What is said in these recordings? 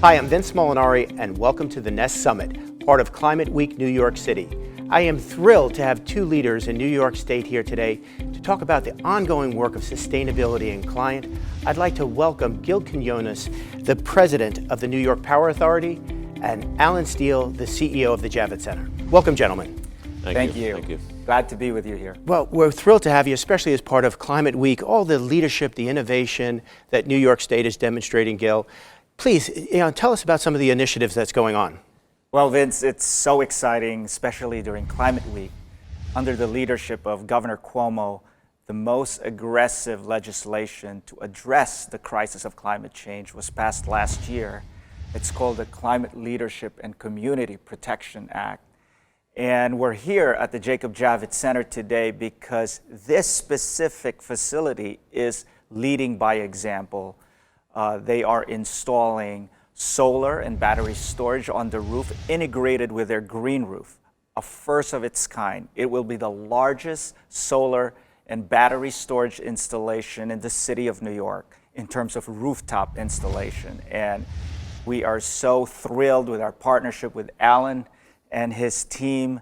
Hi, I'm Vince Molinari, and welcome to the Nest Summit, part of Climate Week New York City. I am thrilled to have two leaders in New York State here today to talk about the ongoing work of sustainability and climate. I'd like to welcome Gil Quiniones, the president of the New York Power Authority, and Alan Steele, the CEO of the Javits Center. Welcome, gentlemen. Thank you. Thank you. Glad to be with you here. Well, we're thrilled to have you, especially as part of Climate Week, all the leadership, the innovation that New York State is demonstrating, Gil. Please, tell us about some of the initiatives that's going on. Well, Vince, it's so exciting, especially during Climate Week. Under the leadership of Governor Cuomo, the most aggressive legislation to address the crisis of climate change was passed last year. It's called the Climate Leadership and Community Protection Act. And we're here at the Jacob Javits Center today because this specific facility is leading by example. They are installing solar and battery storage on the roof integrated with their green roof, a first of its kind. It will be the largest solar and battery storage installation in the city of New York in terms of rooftop installation. And we are so thrilled with our partnership with Alan and his team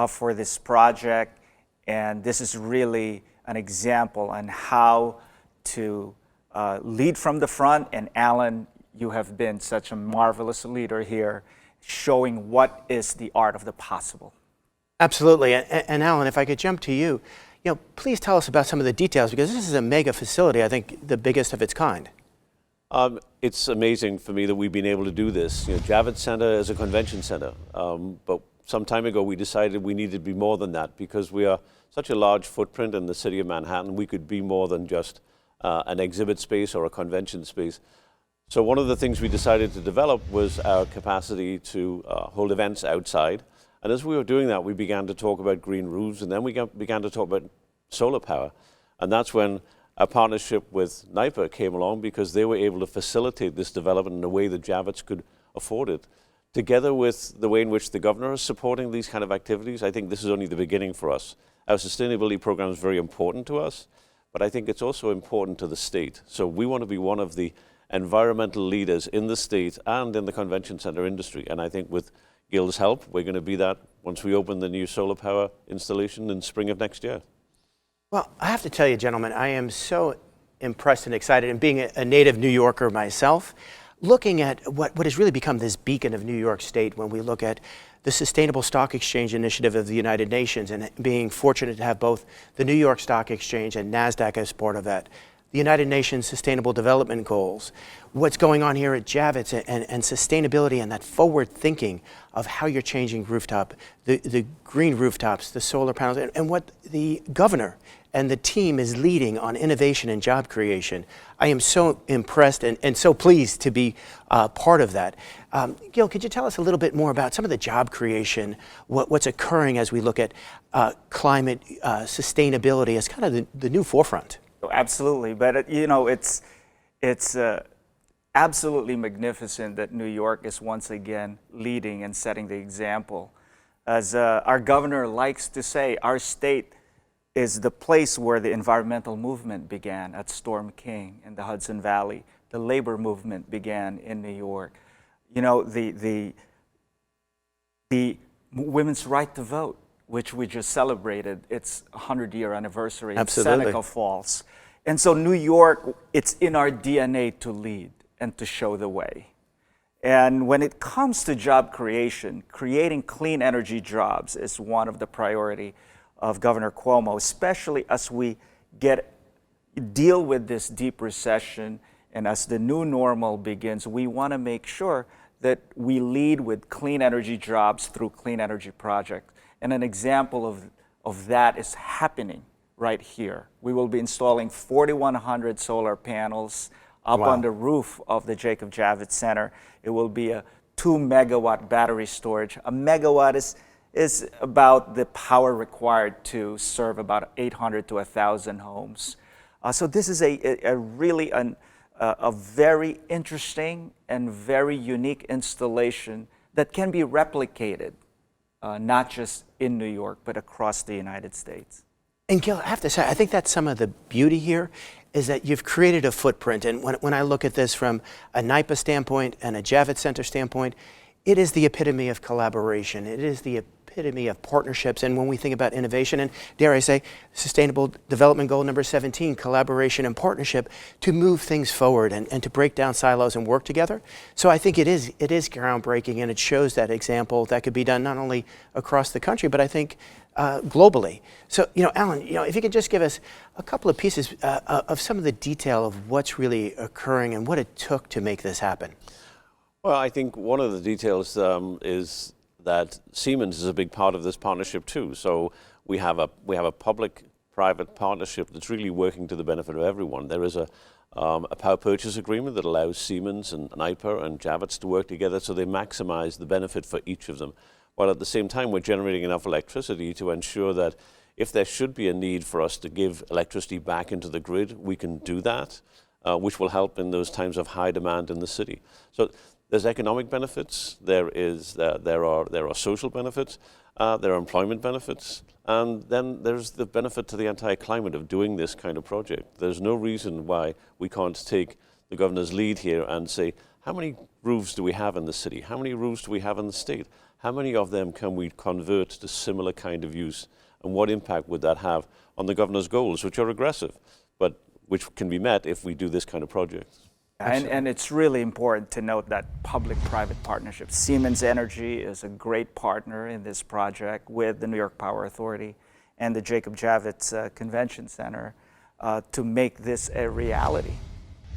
for this project. And this is really an example on how to lead from the front. And Alan, you have been such a marvelous leader here, showing what is the art of the possible. Absolutely. And Alan, if I could jump to you, please tell us about some of the details, because this is a mega facility, I think the biggest of its kind. It's amazing for me that we've been able to do this. Javits Center is a convention center, but some time ago we decided we needed to be more than that because we are such a large footprint in the city of Manhattan. We could be more than just an exhibit space or a convention space. So one of the things we decided to develop was our capacity to hold events outside. And as we were doing that, we began to talk about green roofs, and then we began to talk about solar power. And that's when our partnership with NYPA came along, because they were able to facilitate this development in a way that Javits could afford it. Together with the way in which the governor is supporting these kind of activities, I think this is only the beginning for us. Our sustainability program is very important to us, but I think it's also important to the state. So we want to be one of the environmental leaders in the state and in the convention center industry. And I think with Gil's help, we're going to be that once we open the new solar power installation in spring of next year. Well, I have to tell you, gentlemen, I am so impressed and excited, and being a native New Yorker myself, looking at what has really become this beacon of New York State when we look at the Sustainable Stock Exchange Initiative of the United Nations, and being fortunate to have both the New York Stock Exchange and NASDAQ as part of that. The United Nations Sustainable Development Goals, what's going on here at Javits, and sustainability and that forward thinking of how you're changing rooftop, the green rooftops, the solar panels, and what the governor and the team is leading on innovation and job creation. I am so impressed and so pleased to be part of that. Gil, could you tell us a little bit more about some of the job creation, what's occurring as we look at climate sustainability as kind of the new forefront? Absolutely, but it's absolutely magnificent that New York is once again leading and setting the example. As our governor likes to say, our state is the place where the environmental movement began at Storm King in the Hudson Valley. The labor movement began in New York. The women's right to vote, which we just celebrated its 100-year anniversary in Seneca Falls. And so New York, it's in our DNA to lead and to show the way. And when it comes to job creation, creating clean energy jobs is one of the priority of Governor Cuomo, especially as we deal with this deep recession, and as the new normal begins, we want to make sure that we lead with clean energy jobs through clean energy projects. And an example of that is happening right here. We will be installing 4,100 solar panels up on the roof of the Jacob Javits Center. It will be a 2-megawatt battery storage. A megawatt is about the power required to serve about 800 to 1,000 homes. So this is a really a very interesting and very unique installation that can be replicated, not just in New York, but across the United States. And Gil, I have to say, I think that's some of the beauty here is that you've created a footprint. And when I look at this from a NYPA standpoint and a Javits Center standpoint, it is the epitome of collaboration. It is the epitome of partnerships. And when we think about innovation, and dare I say, Sustainable Development Goal number 17, collaboration and partnership to move things forward and to break down silos and work together. So I think it is groundbreaking, and it shows that example that could be done not only across the country, but I think globally. So, Alan, if you could just give us a couple of pieces of some of the detail of what's really occurring and what it took to make this happen. Well, I think one of the details is that Siemens is a big part of this partnership too. So we have a public-private partnership that's really working to the benefit of everyone. There is a power purchase agreement that allows Siemens and NYPA and Javits to work together so they maximize the benefit for each of them, while at the same time we're generating enough electricity to ensure that if there should be a need for us to give electricity back into the grid, we can do that, which will help in those times of high demand in the city. So there's economic benefits, there are social benefits, there are employment benefits, and then there's the benefit to the entire climate of doing this kind of project. There's no reason why we can't take the governor's lead here and say, how many roofs do we have in the city? How many roofs do we have in the state? How many of them can we convert to similar kind of use? And what impact would that have on the governor's goals, which are aggressive, but which can be met if we do this kind of project? And it's really important to note that public-private partnership. Siemens Energy is a great partner in this project with the New York Power Authority and the Jacob Javits Convention Center to make this a reality.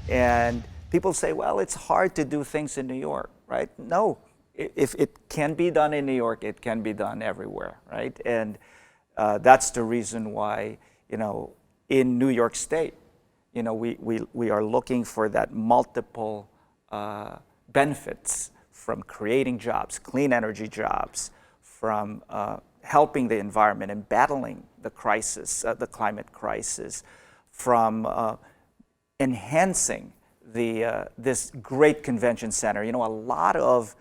And people say, well, it's hard to do things in New York, right? No, if it can be done in New York, it can be done everywhere, right? And that's the reason why, in New York State, we are looking for that multiple benefits from creating jobs, clean energy jobs, from helping the environment and battling the crisis, the climate crisis, from enhancing this great convention center. A lot of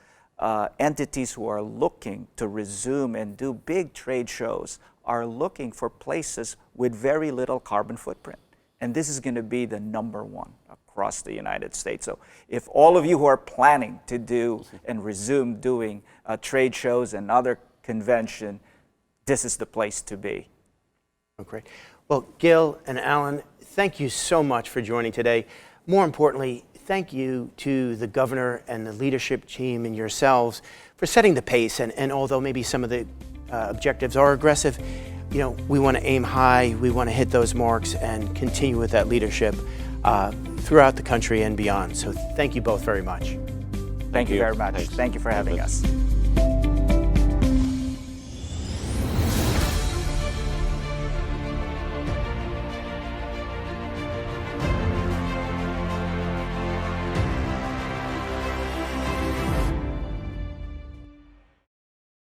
entities who are looking to resume and do big trade shows are looking for places with very little carbon footprint. And this is going to be the #1 across the United States. So if all of you who are planning to do and resume doing trade shows and other convention, this is the place to be. Oh, great. Well, Gil and Alan, thank you so much for joining today. More importantly, thank you to the governor and the leadership team and yourselves for setting the pace. And although maybe some of the objectives are aggressive, we want to aim high, we want to hit those marks and continue with that leadership throughout the country and beyond. So thank you both very much. Thank you very much. Thanks. Thank you for having us.